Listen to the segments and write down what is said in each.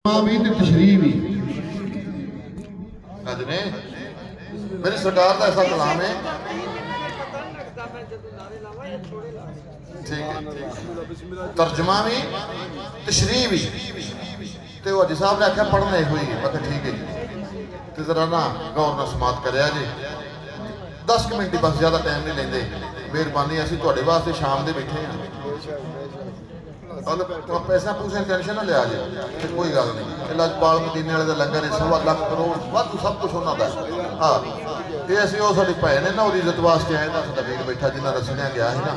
भी तो तशरीह भी ने मेरी सरकार का ऐसा कलाम है। ठीक है, तर्जमा भी तशरीह भी तो हाजी साहब ने आख्या पढ़ना एक हुई। मैं ठीक है जी, तो जरा ना गौर ना समात करिया जी, 10 मिनट ही बस, ज्यादा टाइम नहीं लेंदे। मेहरबानी, असीं तुहाडे वास्ते शाम दे बैठे हैं। पैसा पूछे टेंशन ना लिया जी, कोई गल नहीं। लजपाल मदीने वाले का लंगर 1.25 लाख करोड़ वाधू सब कुछ उन्होंने हाँ। ये असीं वो साडी भैन है ना, वो इज्जत वास्ते आए ना, साडा वीर बैठा जिन्हें रसणिया गया है ना।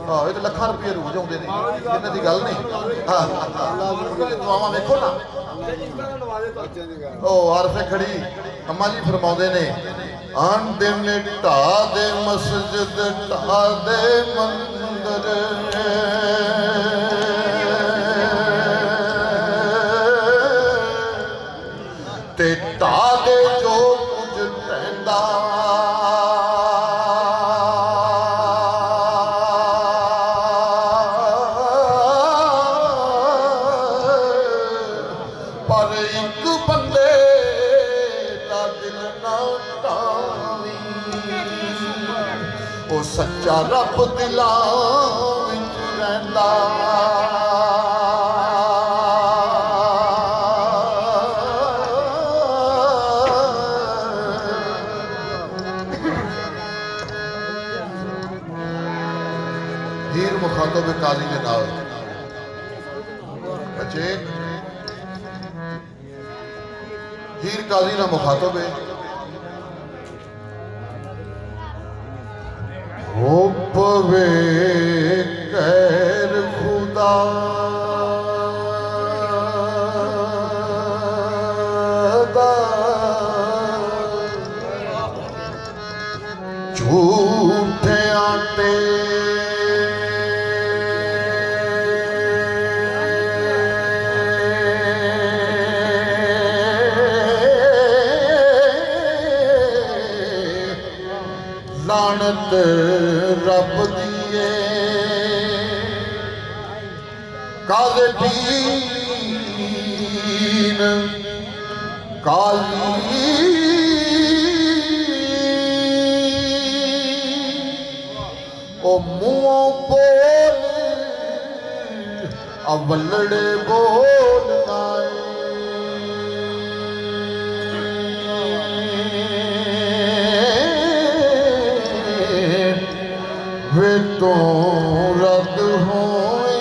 हाँ, ये तो लाखां रुपये रोज आउंदे ने, इन्हां दी गल नहीं। हाँ, दुआवां वेखो ना, ओ आरफे खड़ी अम्मा जी फरमाउंदे ने, आन दिन ढा दे मस्जिद ढा दे मंदिर ते ढा दे जो कुछ पैंदा पर एक बंदे दा दिल ना ढावी, ओ सच्चा रब दिलां विच रहिंदा। हीर मुखातब काजी के नाल बच्चे, हीर काजी ना मुखातब है। हो पवे कैर खुदा दा, झूठे आटे लानत रब दिए काले दीन काली ओ मुँह बोल अवलड़े बोल नाए। वे तो रद्द होए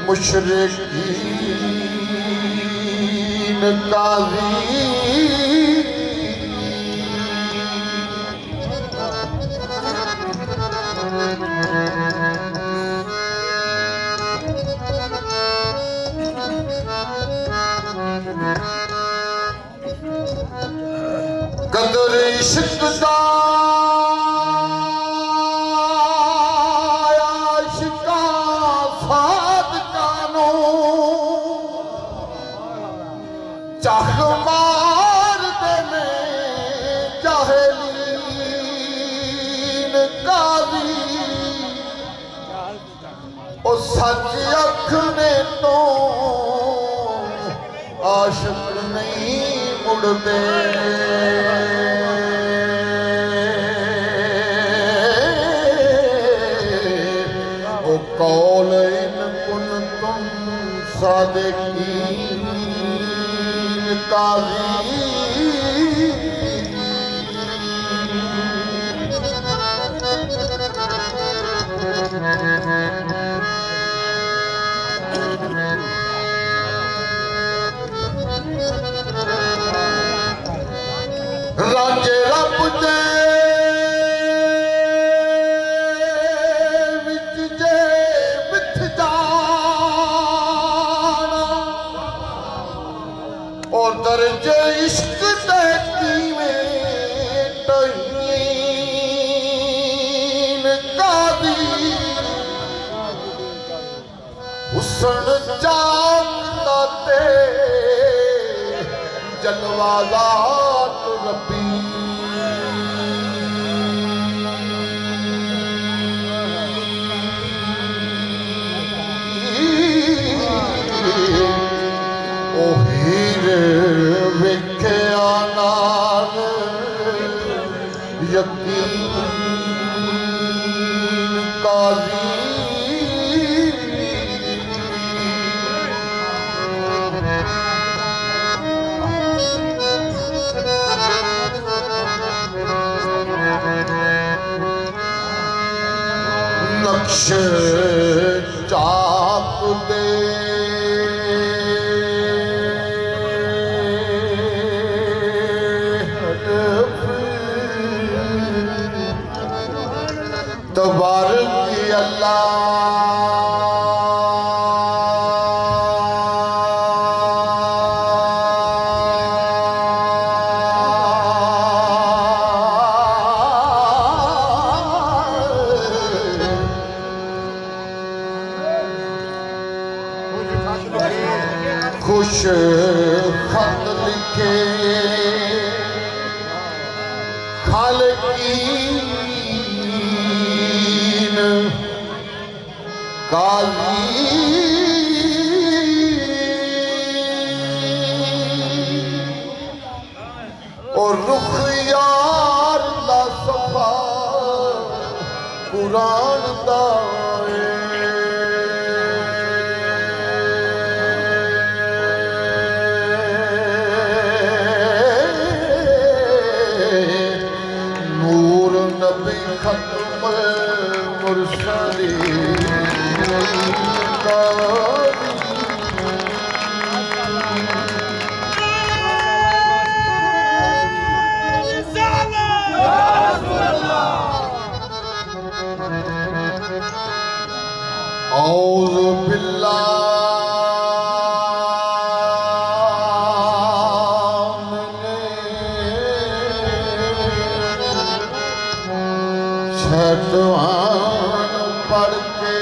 मुशरिकीन काज़ी, कदर इश्क दा चाह मार देने जाहिलीन काज़ी, ओ सच अख ने तो आशिक नहीं मुड़ते। ओ कौल इन कुन तुम सादिकीन काज़ी, रांझे रब दे विच जे बिथ जाना, और दर्जे इश्क दे कीवें तहीन काज़ी, हुस्न चांदा ते जलवाज़ात रब्बी, हीर वेख्या नाल यकीन काजी नक्श चाप दे तबारक अल्लाह खुश खत लिखे खालिकीन काली और रुख यार दा सफा कुरान दा खत्म औज़ बिल्लाह शैतान पढ़ के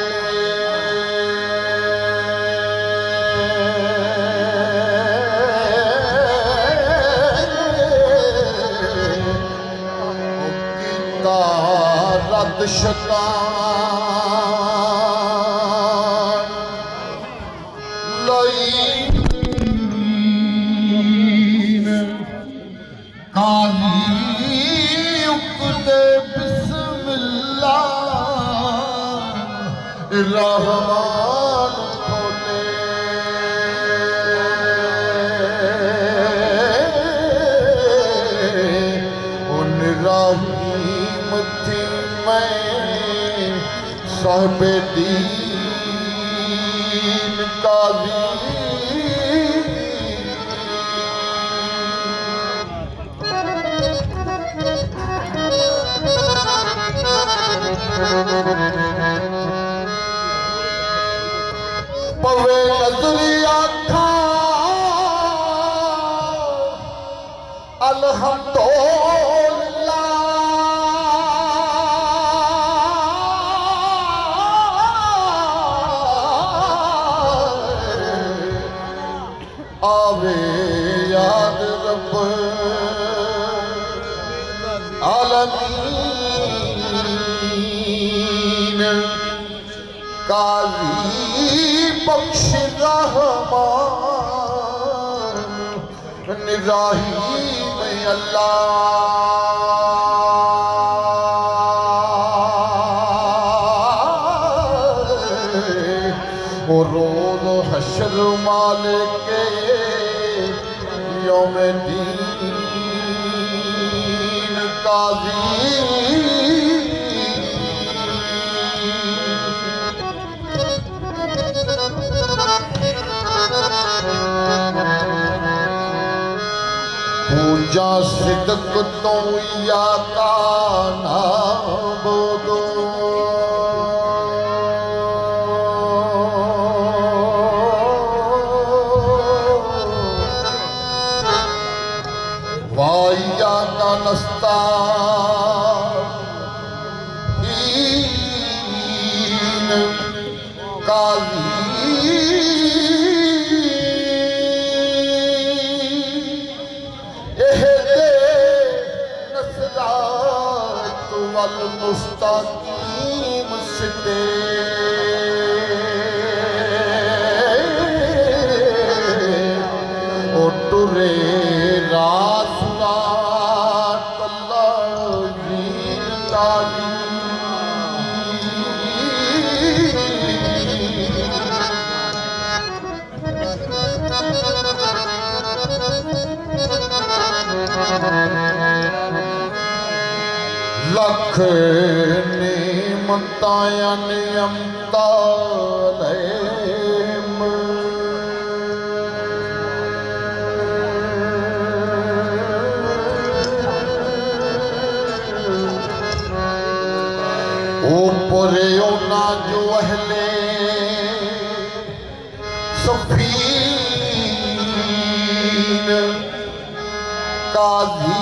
कीता रद शैतान लईन काली उकते रहमान खोले उन रहीम थी मैं साहिबे दीन काजी पवे नजरिया था अल्हम्दुलिल्लाह आवे याद रब आलमीन काजी बख्श रहमान निराहीम अल्लाह ओ रोज़ हश्र मालिक यौम दीन काजी पूजा सिदक तो या का नाबुदो वाया का नस्ताईन काली मुस्ता रे रासुला तल्ला जीन ताली लख ने मताया नियमता ऊपरे ना जो अहले सफीन काजी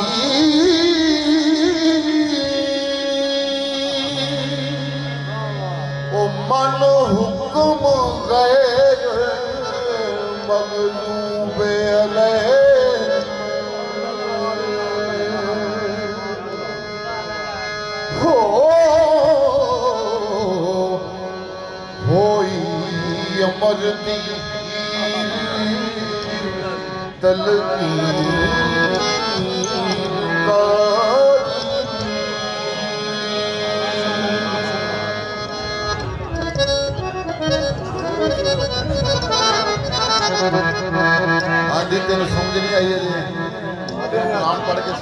ओ मन हुक्म गैर मगलूबे अलैह अमर दी तलकीन आदि तेन समझ नहीं आई है कुरान पढ़ के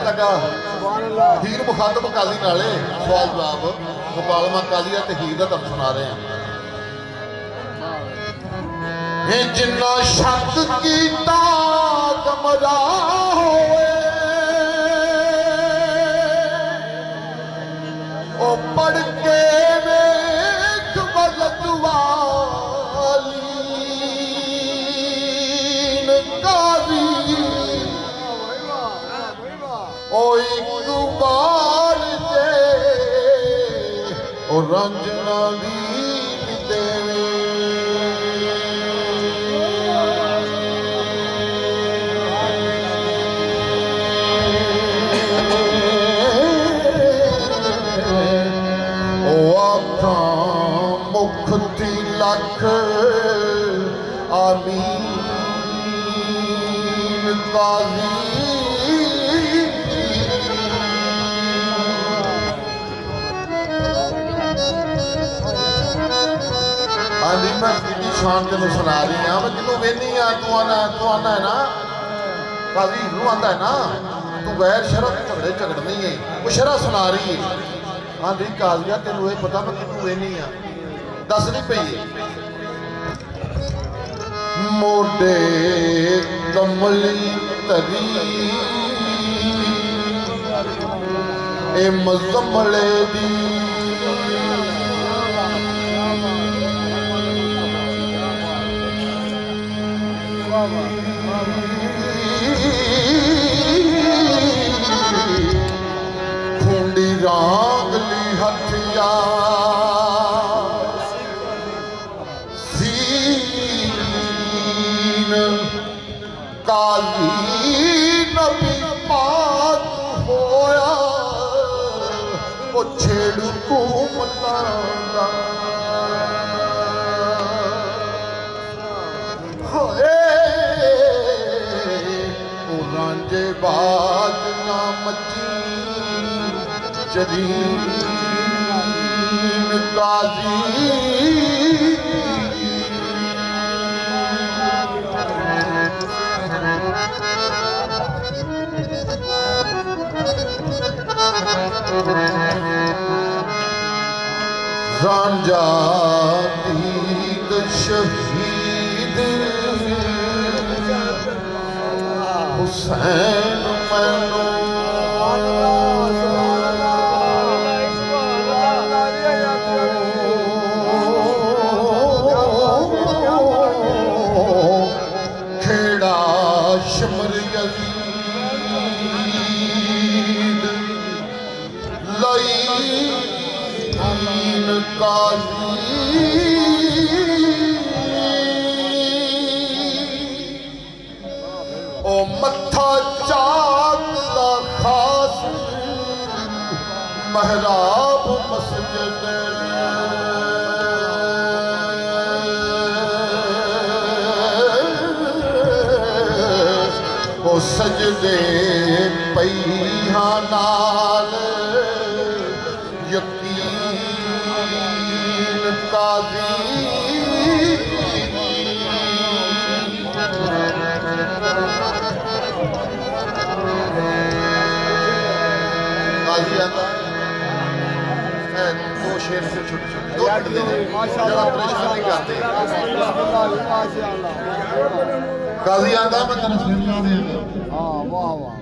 लगा हीर मुखातब काजी नाले सवाल जवाब मुकालमा कालिया ते हीर दा तुम सुना रहे हैं ये जिन्ना शक कीता गमरा होए ओ पढ़ के वेख बलत वाली काजी ओ एक बार जे ओ रंजना दी देवी ओ आखा मुखती लख आमीन काजी आंधी मैं कितनी शान तेन सुना रही हाँ मैं जिन्हों वेनी हाँ तू आना है ना काजी नू आंदा है ना तू गैर शरत झगड़े झगड़ नहीं है वो शरा सुना रही है आंधी काजिया तेन ये पता मैं कितों वेनी हाँ दस नहीं पई मोडे कमली तरी ए मजमले दी खुंडी रांगली हथिया सीन काली नबी पाक होया वो छेड़ू घूमता रांझे बाज ना मची जदीन काजी रांझा दीद शहीद हुसैन मैनू खेड़ा शमर यजीद लईन काजी ओ मत्था चाक दा खास महराब मस्जिद ਉਹ ਸਜਦੇ ਪਈਆਂ ਨਾਲ ਯਕੀਨ ਕਾਜ਼ੀ ਕਾਜ਼ੀ ਆਂਦਾ दो शेर से छोटे छोटे दो मिनट दे जरा परेशान नहीं करते काजी आंदा मैं तेरे सिर ला देंगा। हाँ वाह वाह।